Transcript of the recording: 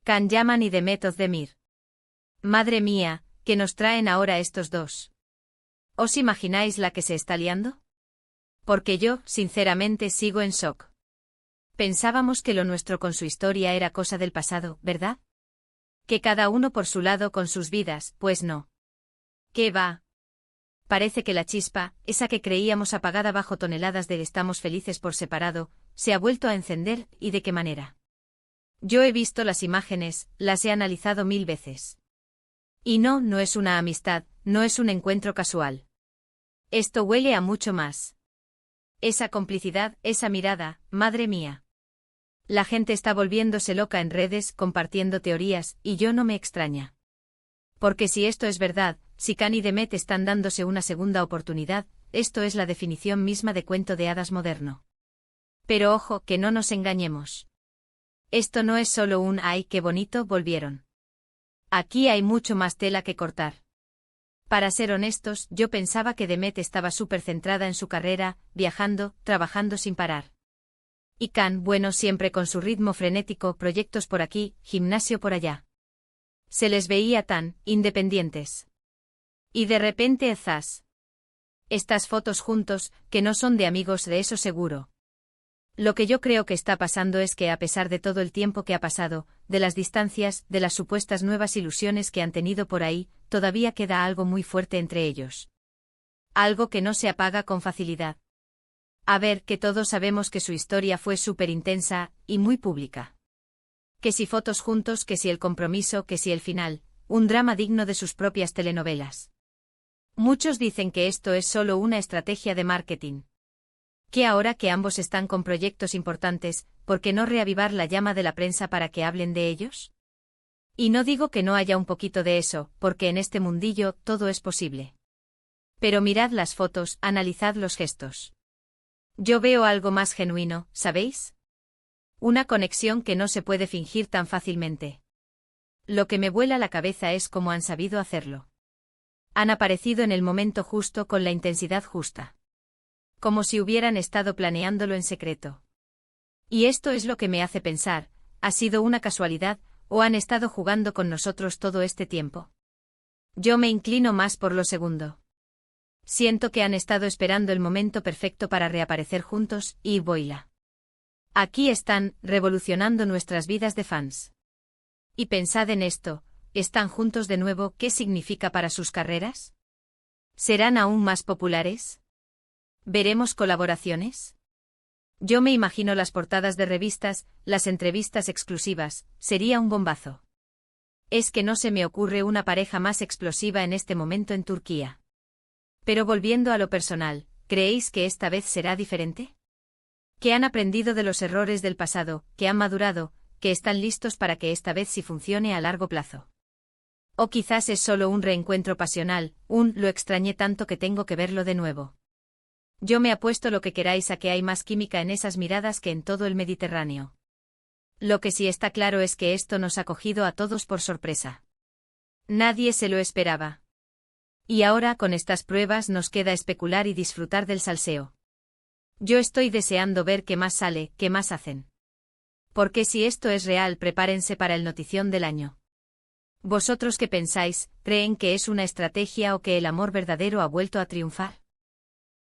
Can Yaman y Demet Özdemir. Madre mía, ¿qué nos traen ahora estos dos? ¿Os imagináis la que se está liando? Porque yo, sinceramente, sigo en shock. Pensábamos que lo nuestro con su historia era cosa del pasado, ¿verdad? Que cada uno por su lado con sus vidas, pues no. ¿Qué va? Parece que la chispa, esa que creíamos apagada bajo toneladas de estamos felices por separado, se ha vuelto a encender, ¿y de qué manera? Yo he visto las imágenes, las he analizado 1000 veces. Y no es una amistad, no es un encuentro casual. Esto huele a mucho más. Esa complicidad, esa mirada, madre mía. La gente está volviéndose loca en redes, compartiendo teorías, y yo no me extraña. Porque si esto es verdad, si Can y Demet están dándose una segunda oportunidad, esto es la definición misma de cuento de hadas moderno. Pero ojo, que no nos engañemos. Esto no es solo un ¡ay, qué bonito! Volvieron. Aquí hay mucho más tela que cortar. Para ser honestos, yo pensaba que Demet estaba súper centrada en su carrera, viajando, trabajando sin parar. Y Can, bueno, siempre con su ritmo frenético, proyectos por aquí, gimnasio por allá. Se les veía tan independientes. Y de repente, zas. Estas fotos juntos, que no son de amigos, de eso seguro. Lo que yo creo que está pasando es que a pesar de todo el tiempo que ha pasado, de las distancias, de las supuestas nuevas ilusiones que han tenido por ahí, todavía queda algo muy fuerte entre ellos. Algo que no se apaga con facilidad. A ver, que todos sabemos que su historia fue súper intensa, y muy pública. Que si fotos juntos, que si el compromiso, que si el final, un drama digno de sus propias telenovelas. Muchos dicen que esto es solo una estrategia de marketing. Que ahora que ambos están con proyectos importantes, ¿por qué no reavivar la llama de la prensa para que hablen de ellos? Y no digo que no haya un poquito de eso, porque en este mundillo todo es posible. Pero mirad las fotos, analizad los gestos. Yo veo algo más genuino, ¿sabéis? Una conexión que no se puede fingir tan fácilmente. Lo que me vuela la cabeza es cómo han sabido hacerlo. Han aparecido en el momento justo con la intensidad justa. Como si hubieran estado planeándolo en secreto. Y esto es lo que me hace pensar, ¿ha sido una casualidad, o han estado jugando con nosotros todo este tiempo? Yo me inclino más por lo segundo. Siento que han estado esperando el momento perfecto para reaparecer juntos, y voila. Aquí están, revolucionando nuestras vidas de fans. Y pensad en esto, ¿están juntos de nuevo? ¿Qué significa para sus carreras? ¿Serán aún más populares? ¿Veremos colaboraciones? Yo me imagino las portadas de revistas, las entrevistas exclusivas, sería un bombazo. Es que no se me ocurre una pareja más explosiva en este momento en Turquía. Pero volviendo a lo personal, ¿creéis que esta vez será diferente? ¿Que han aprendido de los errores del pasado, que han madurado, que están listos para que esta vez sí funcione a largo plazo? O quizás es solo un reencuentro pasional, lo extrañé tanto que tengo que verlo de nuevo. Yo me apuesto lo que queráis a que hay más química en esas miradas que en todo el Mediterráneo. Lo que sí está claro es que esto nos ha cogido a todos por sorpresa. Nadie se lo esperaba. Y ahora con estas pruebas nos queda especular y disfrutar del salseo. Yo estoy deseando ver qué más sale, qué más hacen. Porque si esto es real, prepárense para el notición del año. ¿Vosotros qué pensáis? ¿Creen que es una estrategia o que el amor verdadero ha vuelto a triunfar?